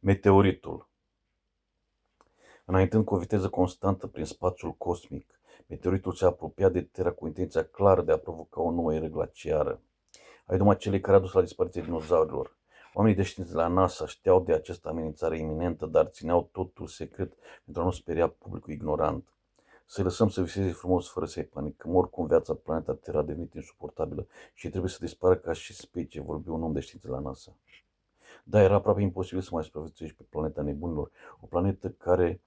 Meteoritul. Înaintând cu o viteză constantă prin spațiul cosmic, meteoritul se apropia de Terra cu intenția clară de a provoca o nouă eră glaciară. Ai numai celei care a dus la dispariția dinozaurilor. Oamenii de știință de la NASA știau de această amenințare iminentă, dar țineau totul secret pentru a nu speria publicul ignorant. Să-i lăsăm să viseze frumos fără să-i panicăm. Oricum, viața planeta Terra a devenit insuportabilă și trebuie să dispară ca și specie, vorbi un om de știință la NASA. Da, era aproape imposibil să mai supraviețuiești pe planeta nebunilor, o planetă care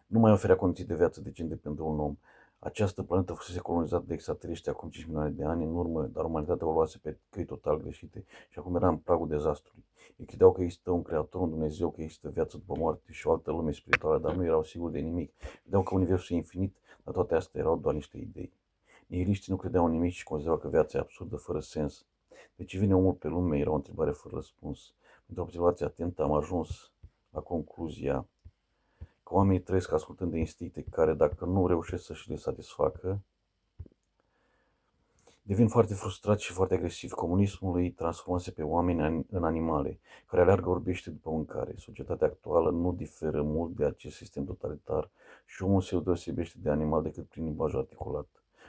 nu mai oferea condiții de viață decente pentru un om. Această planetă fusese colonizată de extraterestri acum 5 milioane de ani în urmă, dar umanitatea o luase pe căi total greșite și acum era în pragul dezastrului. Ei credeau că există un creator, un Dumnezeu, că există viață după moarte și o altă lume spirituală, dar nu erau siguri de nimic. Credeau că universul e infinit, dar toate astea erau doar niște idei. Nihiliștii nu credeau în nimic și considerau că viața e absurdă, fără sens. De ce vine omul pe lume? Era o întrebare fără răspuns. Într-o observație atentă am ajuns la concluzia că oamenii trăiesc ascultând de instincte care, dacă nu reușesc să și le satisfacă, devin foarte frustrați și foarte agresivi. Comunismul îi transformase pe oameni în animale, care aleargă orbește după mâncare. Societatea actuală nu diferă mult de acest sistem totalitar și omul se deosebește de animal decât prin limbajul articulat.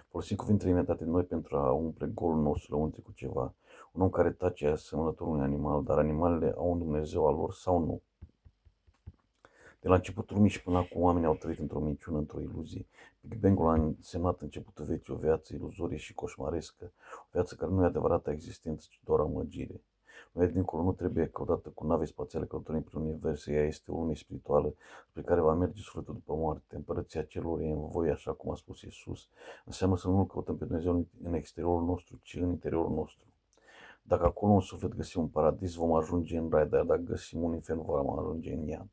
Folosim cuvinte inventate noi pentru a umple golul nostru lăuntric cu ceva. Un om care tace e asemănător unui animal, dar animalele au un Dumnezeu al lor sau nu? De la începutul lumii și până acum oamenii au trăit într-o minciună, într-o iluzie. Big Bang-ul a însemnat începutul vieții, o viață iluzorie și coșmarescă, o viață care nu e adevărata existență, ci doar amăgire. Noi dincolo nu trebuie că odată cu nave spațiale călătorim prin univers, ea este o lume spirituală spre care va merge sufletul după moarte. Împărăția celor e în voi, așa cum a spus Iisus. Înseamnă să nu-L căutăm pe Dumnezeu în exteriorul nostru, ci în interiorul nostru. Dacă acolo în suflet găsim un paradis, vom ajunge în rai, dar dacă găsim un infern, vom ajunge în iad.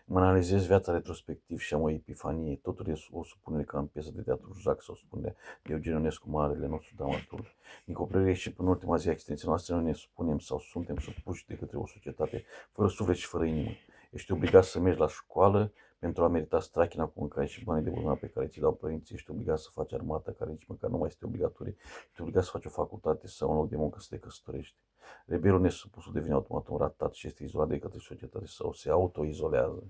Mă analizez viața retrospectiv și am o epifanie. Totul e o supunere ca în piesă de teatru Jacques sau spune de Eugen Ionescu, marele nostru dramaturg. Din copilărie și până în ultima zi a existenței noastre, noi ne supunem sau suntem supuși de către o societate fără suflet și fără inimă. Ești obligat să mergi la școală pentru a merita strachina cu mâncare și banii de buzunar pe care ți dau părinții. Ești obligat să faci armata, care nici măcar nu mai este obligatorie. Ești obligat să faci o facultate sau un loc de muncă să te căsătorești. Rebelul nesupusul devine automat un ratat și este izolat de către societate sau se autoizolează.